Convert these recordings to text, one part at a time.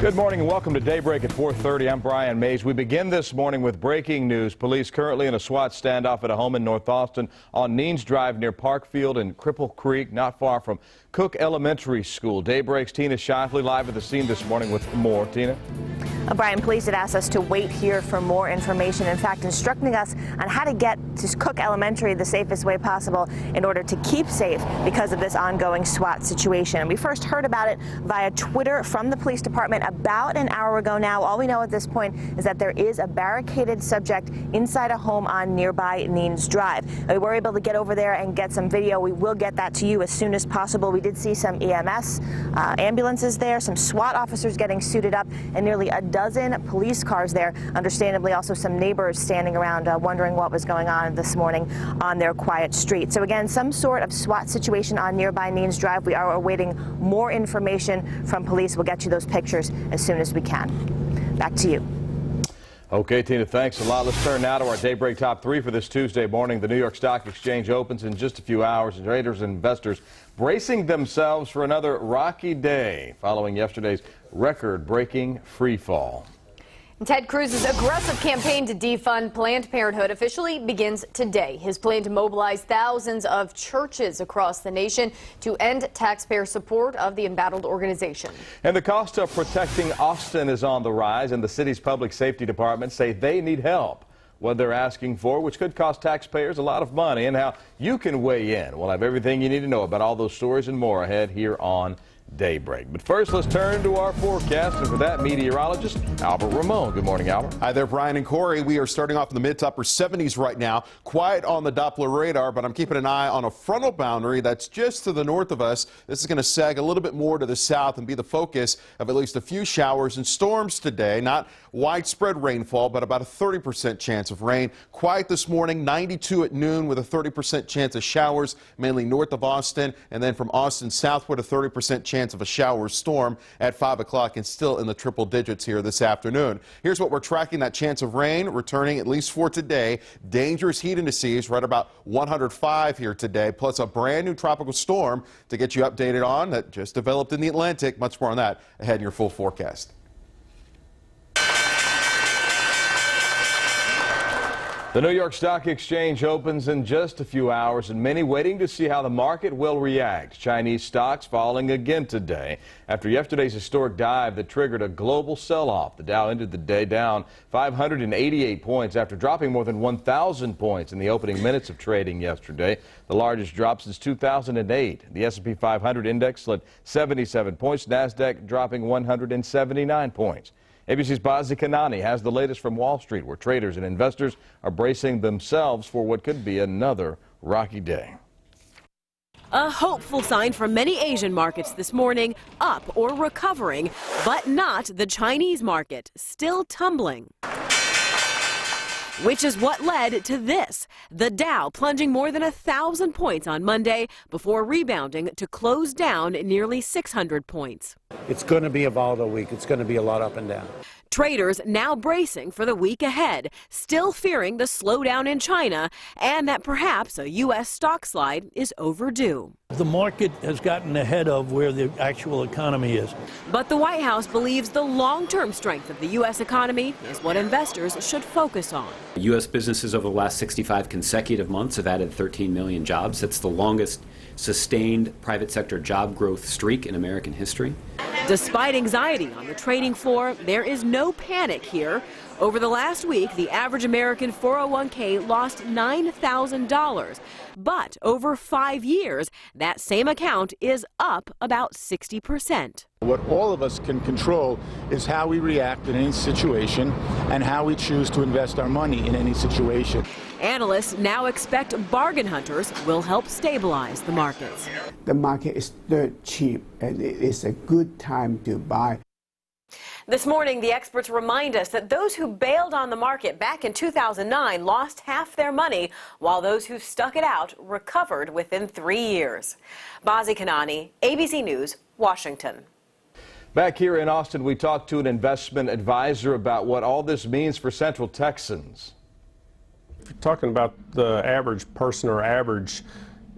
Good morning and welcome to Daybreak at 4:30. I'm Brian Mays. We begin this morning with breaking news. Police currently in a SWAT standoff at a home in North Austin on Neens Drive near Parkfield and Cripple Creek, not far from Cook Elementary School. Daybreak's Tina Shifley live at the scene this morning with more. Tina? Brian, police had asked us to wait here for more information. In fact, instructing us on how to get to Cook Elementary the safest way possible in order to keep safe because of this ongoing SWAT situation. And we first heard about it via Twitter from the police department about an hour ago now. All we know at this point is that there is a barricaded subject inside a home on nearby Neens Drive. We were able to get over there and get some video. We will get that to you as soon as possible. We did see some EMS ambulances there, some SWAT officers getting suited up, and nearly a dozen police cars there. Understandably, also some neighbors standing around wondering what was going on this morning on their quiet street. So again, some sort of SWAT situation on nearby Neens Drive. We are awaiting more information from police. We'll get you those pictures as soon as we can. Back to you. Okay, Tina, thanks a lot. Let's turn now to our Daybreak Top 3 for this Tuesday morning. The New York Stock Exchange opens in just a few hours, and traders and investors bracing themselves for another rocky day following yesterday's record-breaking free fall. Ted Cruz's aggressive campaign to defund Planned Parenthood officially begins today. His plan to mobilize thousands of churches across the nation to end taxpayer support of the embattled organization. And the cost of protecting Austin is on the rise, and the city's public safety department say they need help. What they're asking for, which could cost taxpayers a lot of money, and how you can weigh in. We'll have everything you need to know about all those stories and more ahead here on Daybreak. But first, let's turn to our forecast, and for that, meteorologist Albert Ramon. Good morning, Albert. Hi there, Brian and Corey. We are starting off in the mid to upper 70s right now. Quiet on the Doppler radar, but I'm keeping an eye on a frontal boundary that's just to the north of us. This is going to sag a little bit more to the south and be the focus of at least a few showers and storms today. Not widespread rainfall, but about a 30% chance of rain. Quiet this morning, 92 at noon with a 30% chance of showers, mainly north of Austin, and then from Austin southward a 30% chance of a shower storm at 5 o'clock, and still in the triple digits here this afternoon. Here's what we're tracking: that chance of rain returning at least for today. Dangerous heat indices right about 105 here today, plus a brand new tropical storm to get you updated on that just developed in the Atlantic. Much more on that ahead in your full forecast. The New York Stock Exchange opens in just a few hours, and many waiting to see how the market will react. Chinese stocks falling again today after yesterday's historic dive that triggered a global sell-off. The Dow ended the day down 588 points after dropping more than 1,000 points in the opening minutes of trading yesterday, the largest drop since 2008. The S&P 500 index slid 77 points, NASDAQ dropping 179 points. ABC's Bazi Kanani has the latest from Wall Street, where traders and investors are bracing themselves for what could be another rocky day. A hopeful sign from many Asian markets this morning, up or recovering, but not the Chinese market, still tumbling. Which is what led to this. The Dow plunging more than 1,000 points on Monday before rebounding to close down nearly 600 points. It's going to be a volatile week. It's going to be a lot up and down. Traders now bracing for the week ahead, still fearing the slowdown in China and that perhaps a U.S. stock slide is overdue. The market has gotten ahead of where the actual economy is. But the White House believes the long-term strength of the U.S. economy is what investors should focus on. U.S. businesses over the last 65 consecutive months have added 13 million jobs. That's the longest sustained private sector job growth streak in American history. Despite anxiety on the trading floor, there is no panic here. Over the last week, the average American 401k lost $9,000. But over 5 years, that same account is up about 60%. What all of us can control is how we react in any situation and how we choose to invest our money in any situation. Analysts now expect bargain hunters will help stabilize the markets. The market is dirt cheap, and it is a good time to buy. This morning, the experts remind us that those who bailed on the market back in 2009 lost half their money, while those who stuck it out recovered within 3 years. Bazi Kanani, ABC News, Washington. Back here in Austin, we talked to an investment advisor about what all this means for Central Texans. If you're talking about the average person or average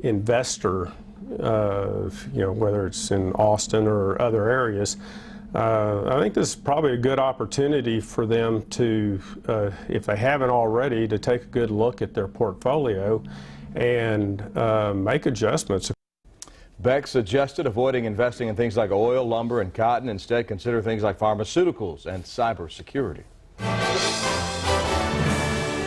investor, whether it's in Austin or other areas, I think this is probably a good opportunity for them to, if they haven't already, to take a good look at their portfolio and make adjustments. Beck suggested avoiding investing in things like oil, lumber, and cotton. Instead, consider things like pharmaceuticals and cybersecurity.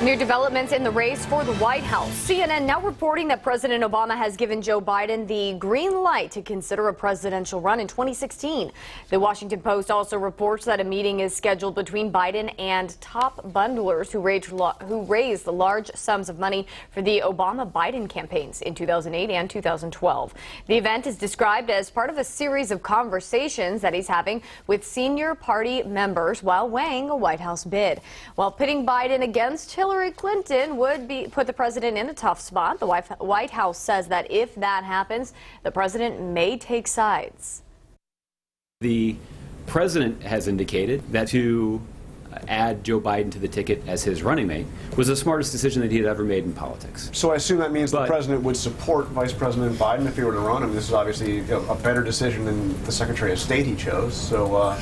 New developments in the race for the White House. CNN now reporting that President Obama has given Joe Biden the green light to consider a presidential run in 2016. The Washington Post also reports that a meeting is scheduled between Biden and top bundlers who raised large sums of money for the Obama-Biden campaigns in 2008 and 2012. The event is described as part of a series of conversations that he's having with senior party members while weighing a White House bid. While pitting Biden against Hillary Clinton would put the president in a tough spot. The White House says that if that happens, the president may take sides. The president has indicated that to add Joe Biden to the ticket as his running mate was the smartest decision that he had ever made in politics. So I assume that means the president would support Vice President Biden if he were to run. I mean, this is obviously a better decision than the Secretary of State he chose. So,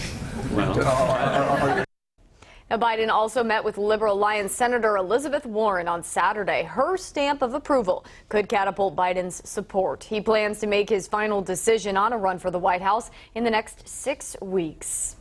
Now, Biden also met with Liberal Alliance Senator Elizabeth Warren on Saturday. Her stamp of approval could catapult Biden's support. He plans to make his final decision on a run for the White House in the next 6 weeks.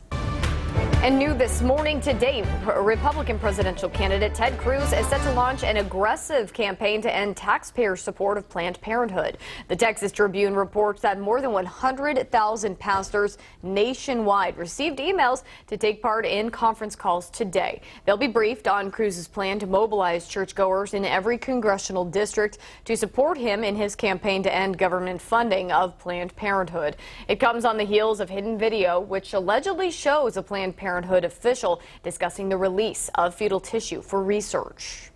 And new this morning, today, Republican presidential candidate Ted Cruz is set to launch an aggressive campaign to end taxpayer support of Planned Parenthood. The Texas Tribune reports that more than 100,000 pastors nationwide received emails to take part in conference calls today. They'll be briefed on Cruz's plan to mobilize churchgoers in every congressional district to support him in his campaign to end government funding of Planned Parenthood. It comes on the heels of hidden video, which allegedly shows a Planned Parenthood official discussing the release of fetal tissue for research.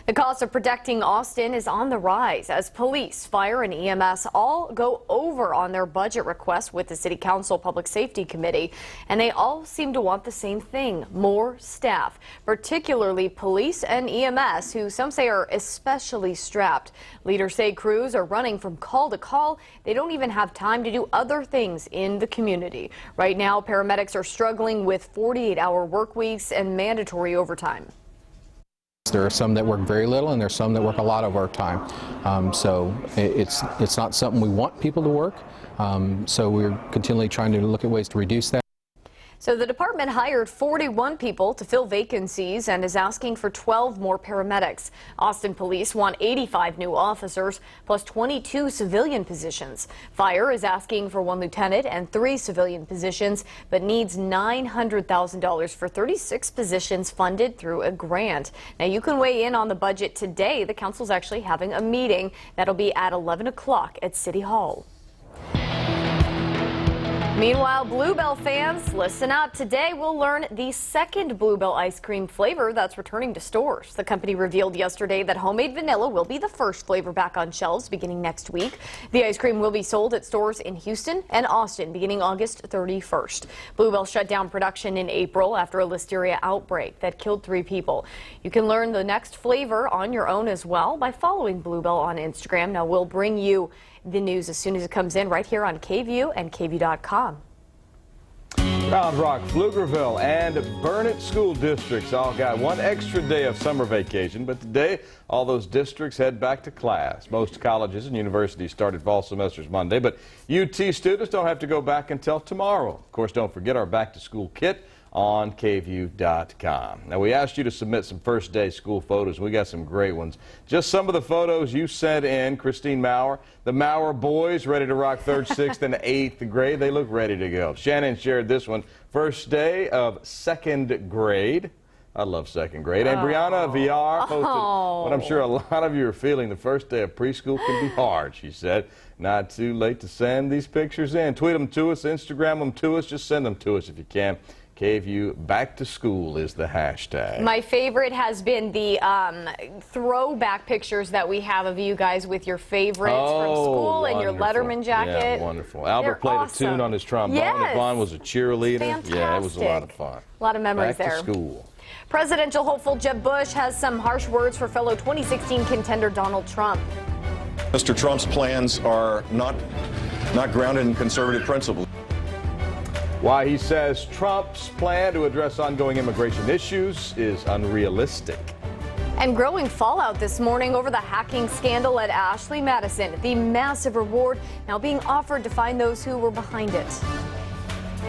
The cost of protecting Austin is on the rise as police, fire, and EMS all go over on their budget requests with the City Council Public Safety Committee, and they all seem to want the same thing: more staff, particularly police and EMS, who some say are especially strapped. Leaders say crews are running from call to call. They don't even have time to do other things in the community. Right now, paramedics are struggling with 48-hour work weeks and mandatory overtime. There are some that work very little, and there's some that work a lot of overtime. So it's not something we want people to work. So we're continually trying to look at ways to reduce that. So the department hired 41 people to fill vacancies and is asking for 12 more paramedics. Austin police want 85 new officers plus 22 civilian positions. Fire is asking for 1 lieutenant and 3 civilian positions, but needs $900,000 for 36 positions funded through a grant. Now you can weigh in on the budget today. The council's actually having a meeting that'll be at 11 o'clock at City Hall. Meanwhile, Bluebell fans, listen up. Today we'll learn the second Bluebell ice cream flavor that's returning to stores. The company revealed yesterday that homemade vanilla will be the first flavor back on shelves beginning next week. The ice cream will be sold at stores in Houston and Austin beginning August 31st. Bluebell shut down production in April after a listeria outbreak that killed 3 people. You can learn the next flavor on your own as well by following Bluebell on Instagram. Now we'll bring you the news as soon as it comes in right here on KVUE and KVUE.com. Round Rock, Pflugerville, and Burnett school districts all got one extra day of summer vacation, but today all those districts head back to class. Most colleges and universities started fall semesters Monday, but UT students don't have to go back until tomorrow. Of course, don't forget our back-to-school kit on KVUE.com. Now, we asked you to submit some first day school photos. We got some great ones. Just some of the photos you sent in. Christine Maurer, the Maurer boys ready to rock 3rd, 6th, and 8th grade. They look ready to go. Shannon shared this one. First day of 2nd grade. I love 2nd grade. And Brianna VR posted what I'm sure a lot of you are feeling. The first day of preschool can be hard, she said. Not too late to send these pictures in. Tweet them to us, Instagram them to us. Just send them to us if you can. KVUE Back to School is the hashtag. My favorite has been the throwback pictures that we have of you guys with your favorites from school and your Letterman jacket. Yeah, wonderful. Albert played a tune on his trombone. Yes. Yvonne was a cheerleader. Fantastic. Yeah, it was a lot of fun. A lot of memories Back there. to school. Presidential hopeful Jeb Bush has some harsh words for fellow 2016 contender Donald Trump. Mr. Trump's plans are not grounded in conservative principles. Why he says Trump's plan to address ongoing immigration issues is unrealistic. And growing fallout this morning over the hacking scandal at Ashley Madison. The massive reward now being offered to find those who were behind it.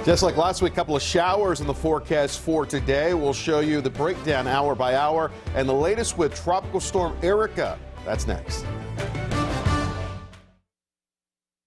Just like last week, a couple of showers in the forecast for today. We'll show you the breakdown hour by hour and the latest with Tropical Storm Erica. That's next.